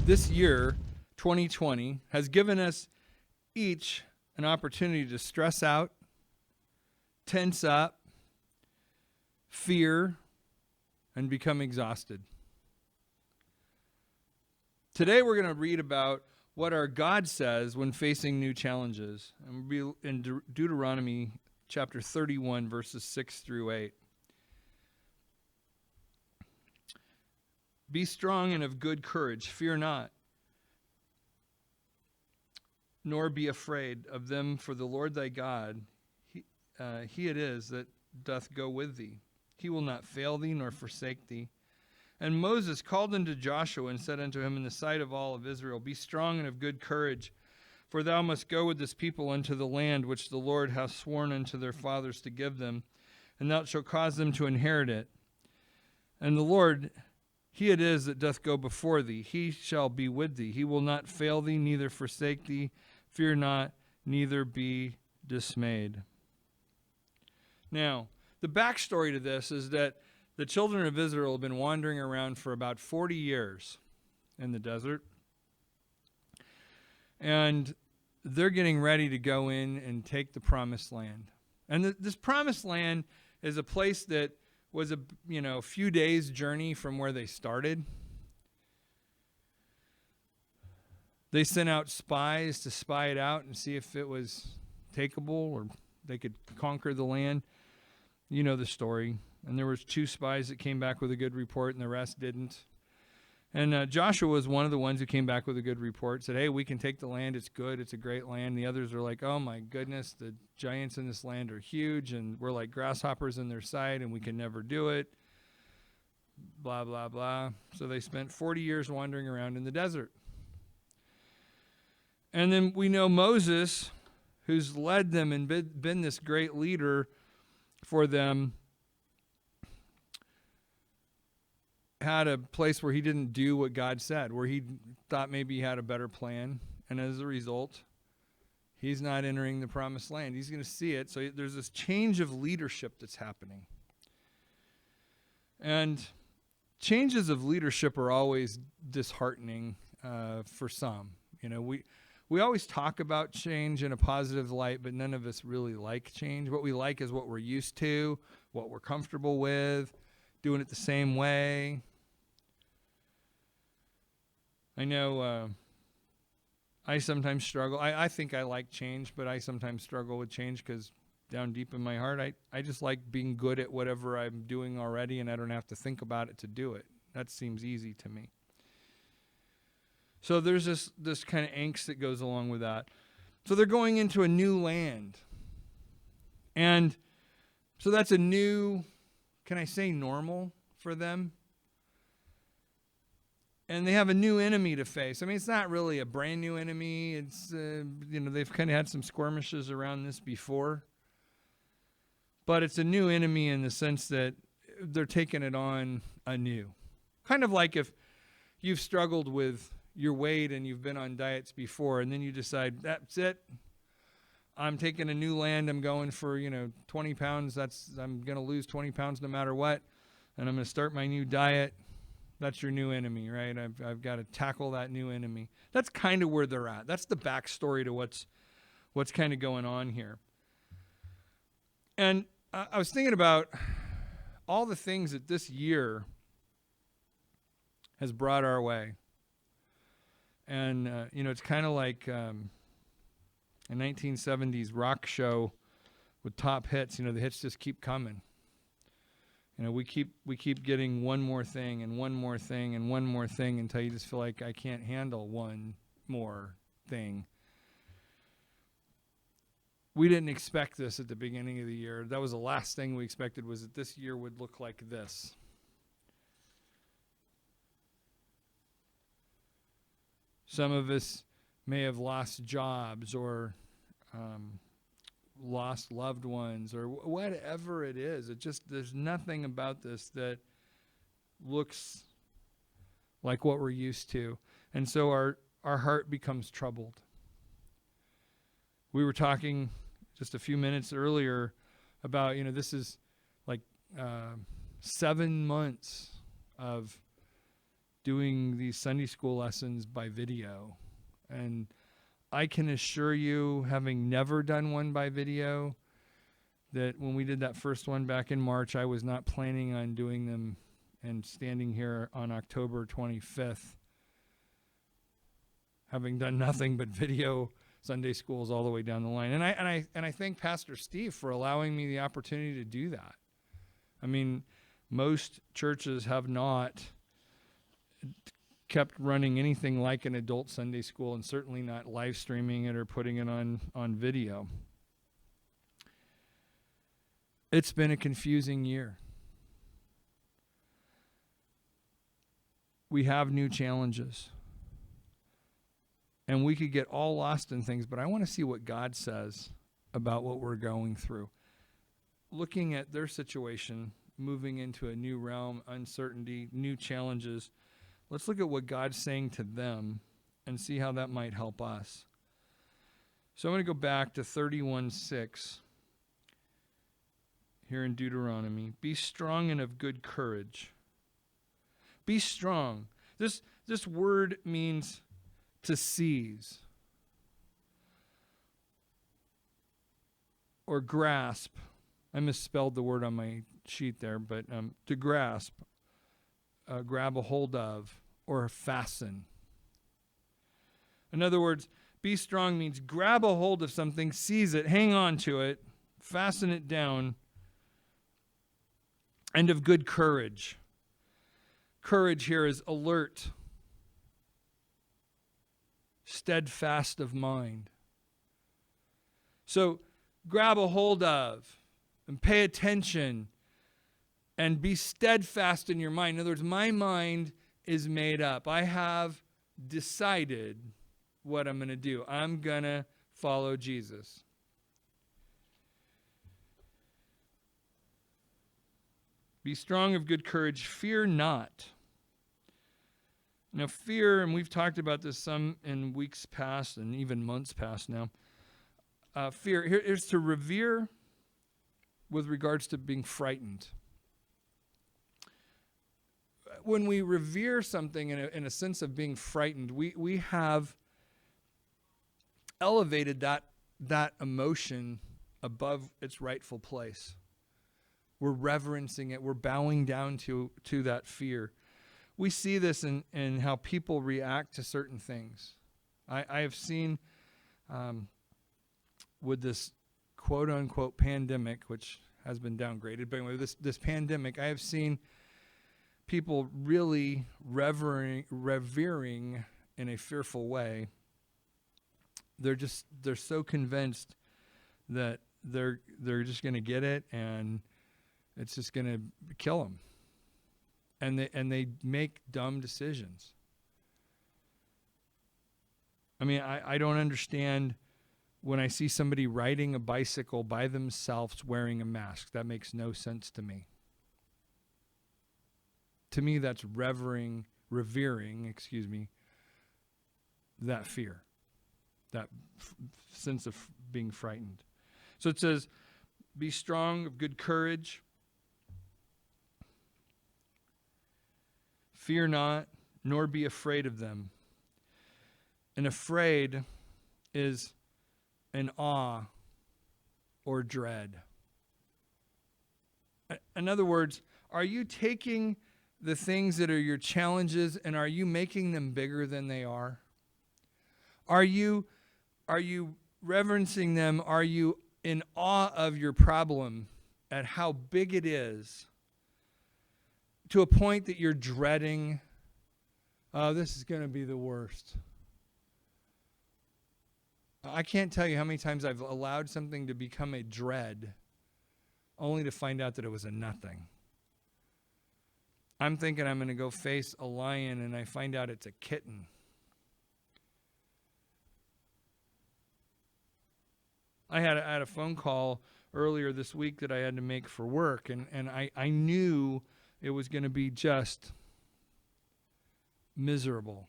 this year, 2020, has given us each an opportunity to stress out, tense up, fear, and become exhausted. Today we're going to read about what our God says when facing new challenges. And we'll be in Deuteronomy chapter 31, verses 6 through 8. Be strong and of good courage, fear not, nor be afraid of them, for the Lord thy God, he it is that doth go with thee. He will not fail thee nor forsake thee. And Moses called unto Joshua and said unto him in the sight of all of Israel, Be strong and of good courage, for thou must go with this people unto the land which the Lord hath sworn unto their fathers to give them, and thou shalt cause them to inherit it. And the Lord, he it is that doth go before thee. He shall be with thee. He will not fail thee, neither forsake thee. Fear not, neither be dismayed. Now, the backstory to this is that the children of Israel have been wandering around for about 40 years in the desert. And they're getting ready to go in and take the promised land. And this promised land is a place that was a few days' journey from where they started. They sent out spies to spy it out and see if it was takeable or they could conquer the land. You know the story. And there was 2 spies that came back with a good report, and the rest didn't. And Joshua was one of the ones who came back with a good report, said, hey, we can take the land. It's good. It's a great land. The others are like, oh, my goodness, the giants in this land are huge, and we're like grasshoppers in their sight, and we can never do it. Blah, blah, blah. So they spent 40 years wandering around in the desert. And then we know Moses, who's led them and been this great leader for them, had a place where he didn't do what God said, where he thought maybe he had a better plan. And as a result, he's not entering the promised land. He's going to see it. So there's this change of leadership that's happening. And changes of leadership are always disheartening for some. We always talk about change in a positive light, but none of us really like change. What we like is what we're used to, what we're comfortable with, doing it the same way. I know I sometimes struggle. I think I like change, but I sometimes struggle with change because down deep in my heart, I just like being good at whatever I'm doing already, and I don't have to think about it to do it. That seems easy to me. So there's this kind of angst that goes along with that. So they're going into a new land. And so that's a new, can I say normal for them? And they have a new enemy to face. I mean, it's not really a brand new enemy. It's, they've kind of had some skirmishes around this before. But it's a new enemy in the sense that they're taking it on anew. Kind of like if you've struggled with your weight and you've been on diets before, and then you decide, that's it. I'm taking a new land. I'm going for, 20 pounds. I'm going to lose 20 pounds no matter what. And I'm going to start my new diet. That's your new enemy, right? I've got to tackle that new enemy. That's kind of where they're at. That's the backstory to what's kind of going on here. And I was thinking about all the things that this year has brought our way. And, it's kind of like a 1970s rock show with top hits. The hits just keep coming. We keep getting one more thing and one more thing and one more thing until you just feel like I can't handle one more thing. We didn't expect this at the beginning of the year. That was the last thing we expected, was that this year would look like this. Some of us may have lost jobs or lost loved ones or whatever it is. There's nothing about this that looks like what we're used to. And so our heart becomes troubled. We were talking just a few minutes earlier about, this is like 7 months of doing these Sunday school lessons by video. And I can assure you, having never done one by video, that when we did that first one back in March, I was not planning on doing them and standing here on October 25th, having done nothing but video Sunday schools all the way down the line. And I thank Pastor Steve for allowing me the opportunity to do that. I mean, most churches have not kept running anything like an adult Sunday school, and certainly not live streaming it or putting it on video. It's been a confusing year. We have new challenges. And we could get all lost in things, but I want to see what God says about what we're going through. Looking at their situation, moving into a new realm, uncertainty, new challenges, let's look at what God's saying to them and see how that might help us. So I'm going to go back to 31:6 here in Deuteronomy. Be strong and of good courage. Be strong. This word means to seize or grasp. I misspelled the word on my sheet there, but to grasp, grab a hold of, or fasten. In other words, be strong means grab a hold of something, seize it, hang on to it, fasten it down, and of good courage. Courage here is alert, steadfast of mind. So grab a hold of and pay attention and be steadfast in your mind. In other words, my mind is made up. I have decided what I'm going to do. I'm going to follow Jesus. Be strong of good courage. Fear not. Now, fear, and we've talked about this some in weeks past and even months past now. Fear here is to revere with regards to being frightened. When we revere something in a sense of being frightened, we have elevated that emotion above its rightful place. We're reverencing it. We're bowing down to that fear. We see this in how people react to certain things. I have seen with this quote-unquote pandemic, which has been downgraded, but anyway, this pandemic, I have seen people really revering in a fearful way. They're so convinced that they're just going to get it and it's just going to kill them. And they make dumb decisions. I mean, I don't understand when I see somebody riding a bicycle by themselves wearing a mask. That makes no sense to me. To me, that's revering, that fear, that sense of being frightened. So it says, be strong, of good courage. Fear not, nor be afraid of them. And afraid is an awe or dread. In other words, are you taking the things that are your challenges and are you making them bigger than they are? Are you reverencing them? Are you in awe of your problem at how big it is to a point that you're dreading, oh, this is going to be the worst? I can't tell you how many times I've allowed something to become a dread only to find out that it was a nothing. I'm thinking I'm going to go face a lion and I find out it's a kitten. I had a phone call earlier this week that I had to make for work, and I knew it was going to be just miserable.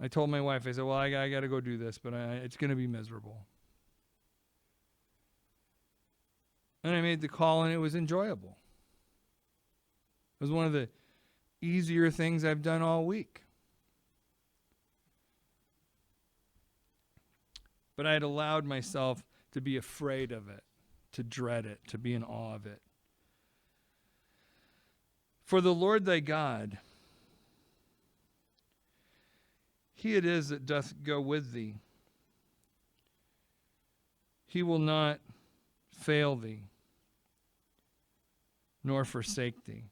I told my wife, I said, well, I got to go do this, but it's going to be miserable. And I made the call, and it was enjoyable. It was one of the easier things I've done all week. But I had allowed myself to be afraid of it, to dread it, to be in awe of it. For the Lord thy God, he it is that doth go with thee. He will not fail thee, nor forsake thee.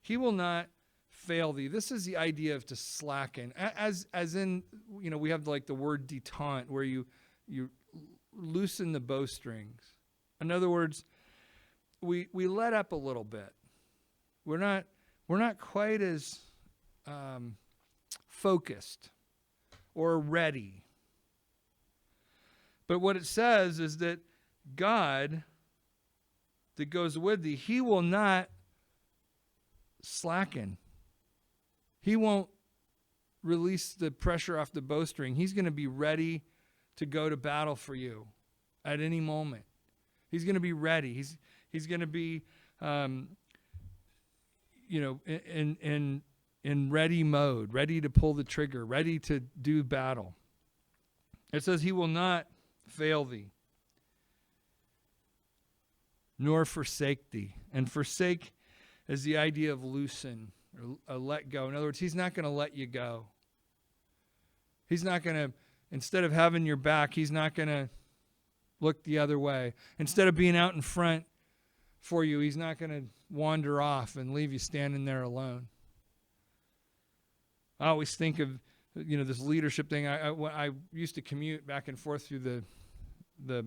He will not fail thee. This is the idea of to slacken. As in, we have like the word detente, where you loosen the bowstrings. In other words, we let up a little bit. We're not quite as focused or ready. But what it says is that God that goes with thee, he will not slacken. He won't release the pressure off the bowstring. He's going to be ready to go to battle for you at any moment. He's going to be ready. He's going to be, in ready mode, ready to pull the trigger, ready to do battle. It says he will not fail thee, nor forsake thee. And forsake is the idea of loosen or let go. In other words, he's not going to let you go. He's not going to, instead of having your back, he's not going to look the other way. Instead of being out in front for you, he's not going to wander off and leave you standing there alone. I always think of, this leadership thing. I used to commute back and forth through the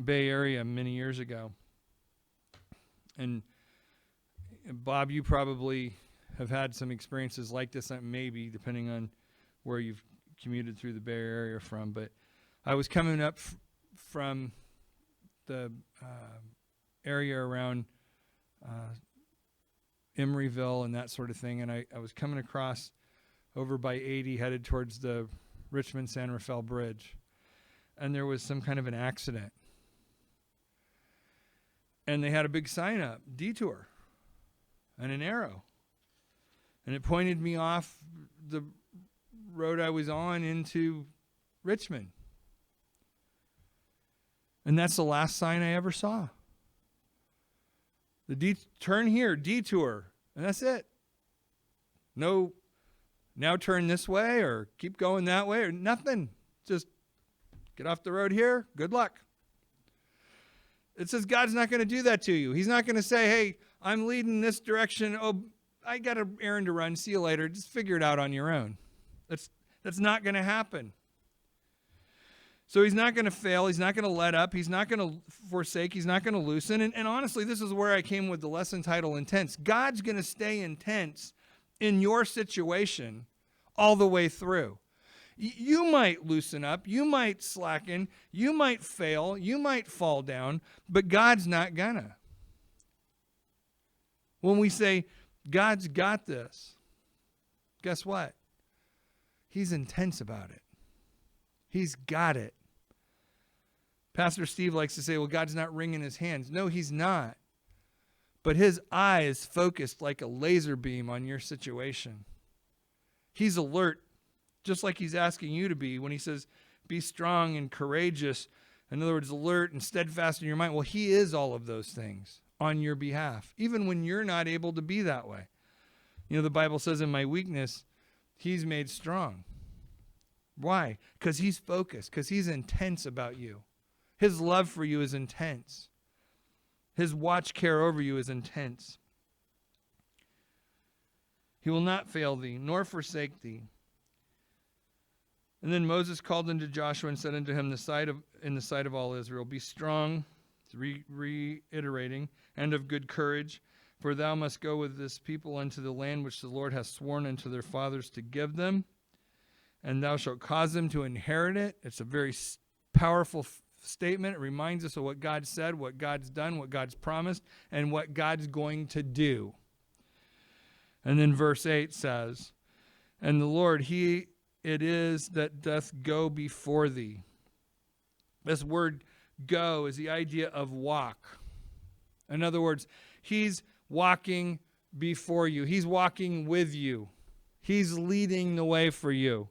Bay Area many years ago. And Bob, you probably have had some experiences like this, maybe, depending on where you've commuted through the Bay Area from. But I was coming up from the area around Emeryville and that sort of thing, and I was coming across over by 80, headed towards the Richmond-San Rafael Bridge, and there was some kind of an accident. And they had a big sign up, detour, and an arrow. And it pointed me off the road I was on into Richmond. And that's the last sign I ever saw. Turn here, detour, and that's it. No, now turn this way or keep going that way or nothing. Just get off the road here. Good luck. It says God's not going to do that to you. He's not going to say, hey, I'm leading this direction. Oh, I got an errand to run. See you later. Just figure it out on your own. That's not going to happen. So he's not going to fail. He's not going to let up. He's not going to forsake. He's not going to loosen. And honestly, this is where I came with the lesson title, Intense. God's going to stay intense in your situation all the way through. You might loosen up. You might slacken. You might fail. You might fall down. But God's not going to. When we say, God's got this, guess what? He's intense about it. He's got it. Pastor Steve likes to say, well, God's not wringing his hands. No, he's not. But his eye is focused like a laser beam on your situation. He's alert, just like he's asking you to be when he says, be strong and courageous. In other words, alert and steadfast in your mind. Well, he is all of those things on your behalf, even when you're not able to be that way. The Bible says, in my weakness, he's made strong. Why? Because he's focused, because he's intense about you. His love for you is intense. His watch care over you is intense. He will not fail thee, nor forsake thee. And then Moses called unto Joshua and said unto him in the sight of all Israel, be strong, reiterating, and of good courage, for thou must go with this people unto the land which the Lord hath sworn unto their fathers to give them, and thou shalt cause them to inherit it. It's a very powerful statement. It reminds us of what God said, what God's done, what God's promised, and what God's going to do. And then verse 8 says, and the Lord, he it is that doth go before thee. This word go is the idea of walk. In other words, he's walking before you. He's walking with you. He's leading the way for you.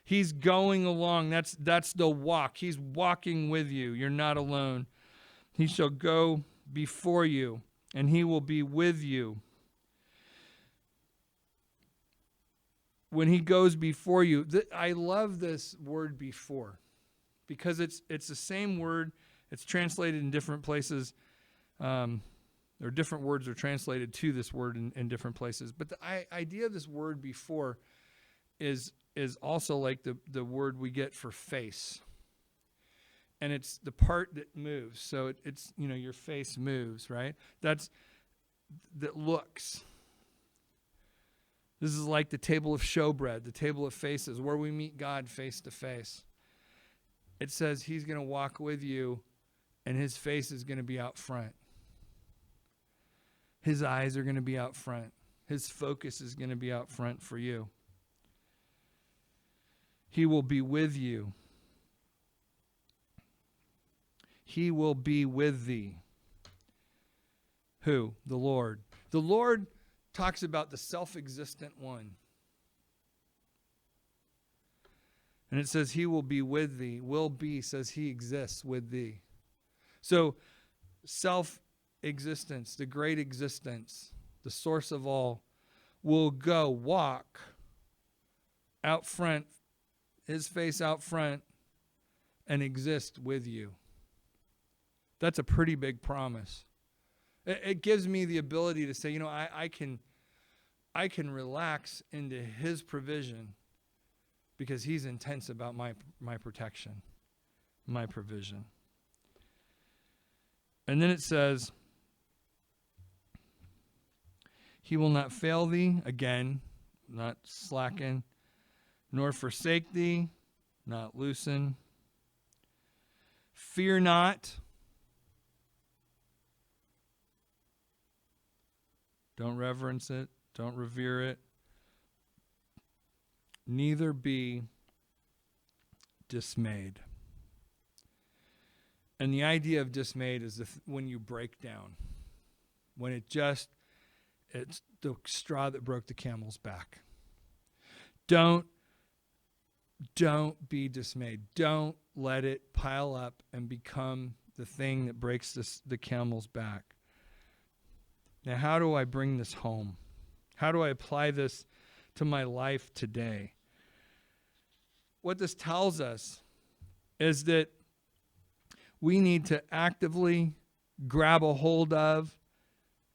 He's going along. That's the walk. He's walking with you. You're not alone. He shall go before you, and he will be with you. When he goes before you, I love this word before, because it's the same word. It's translated in different places. Or different words are translated to this word in different places. But the idea of this word before is also like the word we get for face. And it's the part that moves. So it's, your face moves, right? That looks. This is like the table of showbread, the table of faces, where we meet God face to face. It says he's going to walk with you, and his face is going to be out front. His eyes are going to be out front. His focus is going to be out front for you. He will be with you. He will be with thee. Who? The Lord. The Lord talks about the self-existent one. And it says he will be with thee. Will be says he exists with thee. So self-existence, the great existence, the source of all, will go walk out front, his face out front, and exist with you. That's a pretty big promise. It gives me the ability to say, I can relax into his provision, because he's intense about my protection, my provision. And then it says, he will not fail thee, again, not slacken, nor forsake thee, not loosen. Fear not. Don't reverence it. Don't revere it. Neither be dismayed. And the idea of dismayed is when you break down. When it's the straw that broke the camel's back. Don't be dismayed. Don't let it pile up and become the thing that breaks the camel's back. Now, how do I bring this home? How do I apply this to my life today? What this tells us is that we need to actively grab a hold of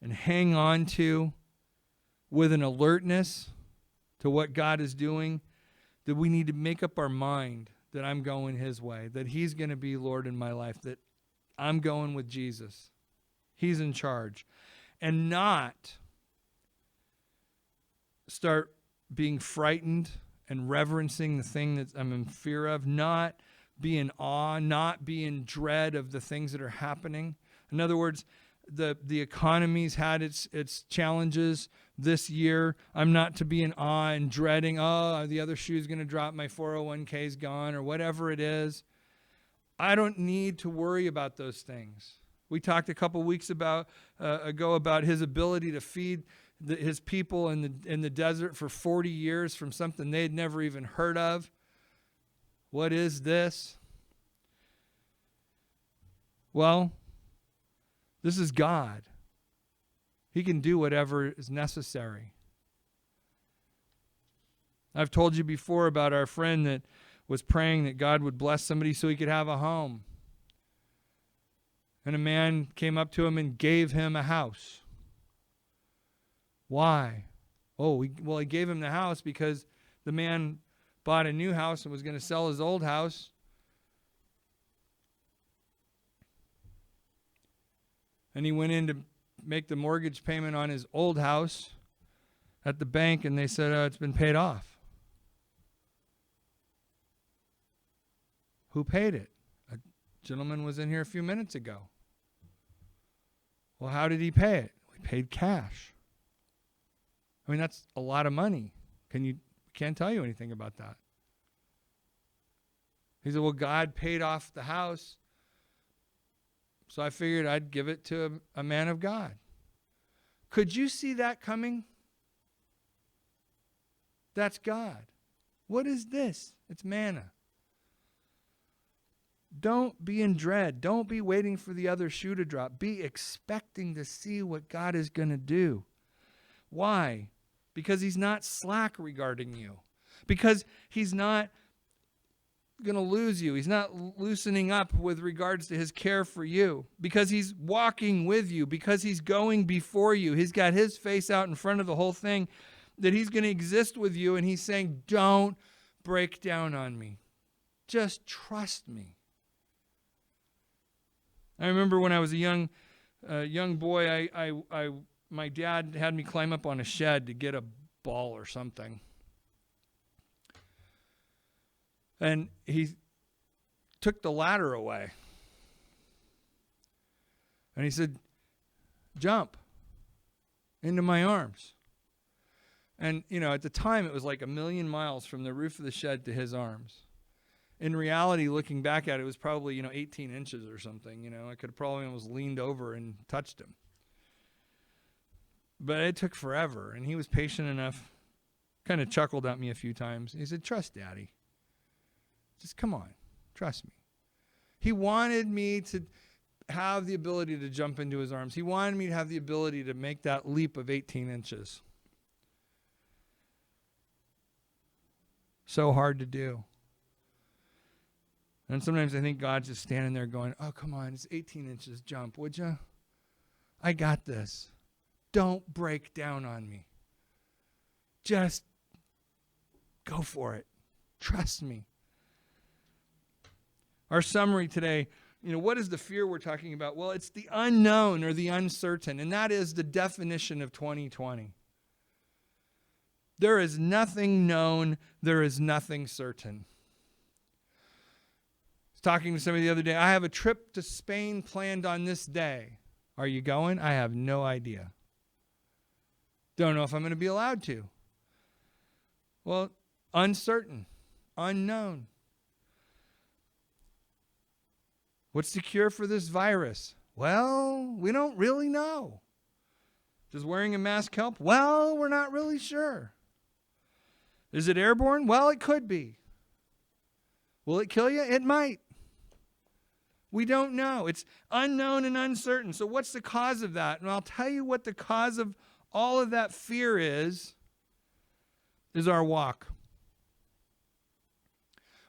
and hang on to, with an alertness to what God is doing, that we need to make up our mind that I'm going his way, that he's going to be Lord in my life, that I'm going with Jesus. He's in charge. And not start being frightened and reverencing the thing that I'm in fear of, not be in awe, not be in dread of the things that are happening. In other words, the economy's had its challenges this year. I'm not to be in awe and dreading, the other shoe's going to drop, my 401k's gone, or whatever it is. I don't need to worry about those things. We talked a couple weeks ago about his ability to feed his people in the desert for 40 years from something they'd never even heard of. What is this? Well, this is God. He can do whatever is necessary. I've told you before about our friend that was praying that God would bless somebody so he could have a home. And a man came up to him and gave him a house. Why? He gave him the house because the man bought a new house and was going to sell his old house. And he went in to make the mortgage payment on his old house at the bank, and they said, it's been paid off. Who paid it? A gentleman was in here a few minutes ago. Well, how did he pay it? He paid cash. I mean, that's a lot of money. Can't tell you anything about that. He said, well, God paid off the house, so I figured I'd give it to a man of God. Could you see that coming? That's God. What is this? It's manna. Don't be in dread. Don't be waiting for the other shoe to drop. Be expecting to see what God is going to do. Why? Because he's not slack regarding you. Because he's not going to lose you. He's not loosening up with regards to his care for you. Because he's walking with you. Because he's going before you. He's got his face out in front of the whole thing, that he's going to exist with you. And he's saying, don't break down on me. Just trust me. I remember when I was a young boy, my dad had me climb up on a shed to get a ball or something. And he took the ladder away. And he said, jump into my arms. And, at the time, it was like 1,000,000 miles from the roof of the shed to his arms. In reality, looking back at it, it was probably, 18 inches or something. I could have probably almost leaned over and touched him. But it took forever, and he was patient enough, kind of chuckled at me a few times. He said, trust Daddy. Just come on, trust me. He wanted me to have the ability to jump into his arms. He wanted me to have the ability to make that leap of 18 inches. So hard to do. And sometimes I think God's just standing there going, oh, come on, it's 18 inches, jump, would you? I got this. Don't break down on me. Just go for it. Trust me. Our summary today, what is the fear we're talking about? Well, it's the unknown or the uncertain, and that is the definition of 2020. There is nothing known. There is nothing certain. I was talking to somebody the other day. I have a trip to Spain planned on this day. Are you going? I have no idea. Don't know if I'm going to be allowed to. Well, uncertain, unknown. What's the cure for this virus? Well, we don't really know. Does wearing a mask help? Well, we're not really sure. Is it airborne? Well, it could be. Will it kill you? It might. We don't know. It's unknown and uncertain. So what's the cause of that? And I'll tell you what the cause of all of that fear is our walk.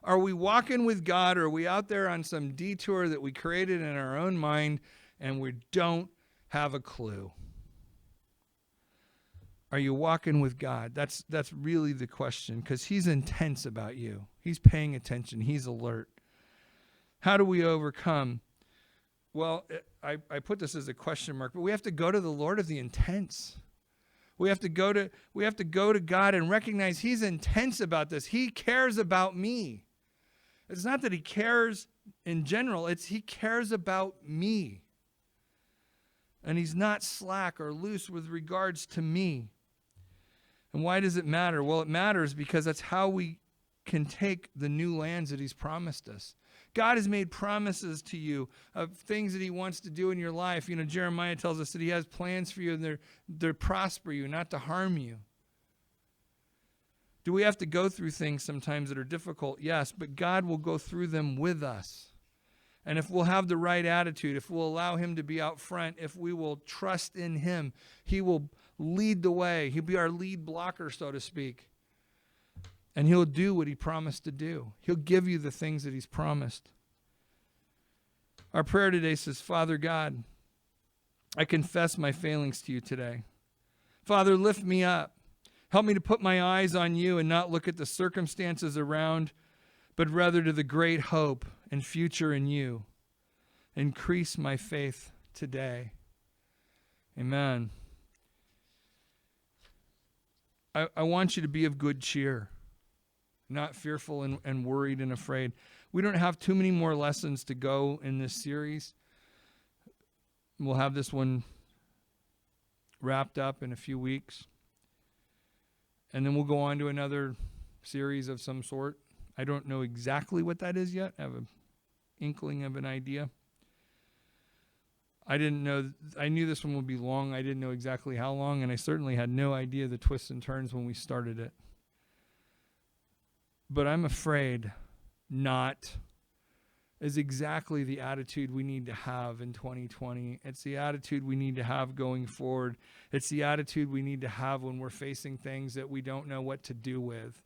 Are we walking with God, or are we out there on some detour that we created in our own mind and we don't have a clue? Are you walking with God? That's really the question, because he's intense about you. He's paying attention. He's alert. How do we overcome? Well, I put this as a question mark, but we have to go to the Lord of the intense. We have to go to God and recognize he's intense about this. He cares about me. It's not that he cares in general. It's he cares about me. And he's not slack or loose with regards to me. And why does it matter? Well, it matters because that's how we can take the new lands that he's promised us. God has made promises to you of things that he wants to do in your life. Jeremiah tells us that he has plans for you, and they're prosper you, not to harm you. Do we have to go through things sometimes that are difficult? Yes, but God will go through them with us. And if we'll have the right attitude, if we'll allow him to be out front, if we will trust in him, he will lead the way. He'll be our lead blocker, so to speak. And he'll do what he promised to do. He'll give you the things that he's promised. Our prayer today says, Father God, I confess my failings to you today. Father, lift me up. Help me to put my eyes on you and not look at the circumstances around, but rather to the great hope and future in you. Increase my faith today. Amen. I want you to be of good cheer, not fearful and worried and afraid. We don't have too many more lessons to go in this series. We'll have this one wrapped up in a few weeks. And then we'll go on to another series of some sort. I don't know exactly what that is yet. I have an inkling of an idea. I didn't know. I knew this one would be long. I didn't know exactly how long, and I certainly had no idea the twists and turns when we started it. But I'm afraid not is exactly the attitude we need to have in 2020. It's the attitude we need to have going forward. It's the attitude we need to have when we're facing things that we don't know what to do with.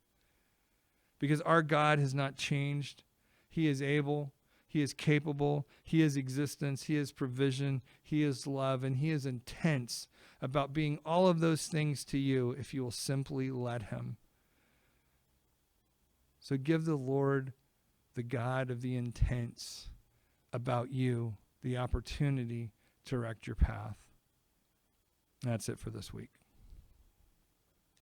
Because our God has not changed. He is able. He is capable. He is existence. He is provision. He is love. And he is intense about being all of those things to you if you will simply let him. So give the Lord, the God of the intense, about you the opportunity to direct your path. That's it for this week.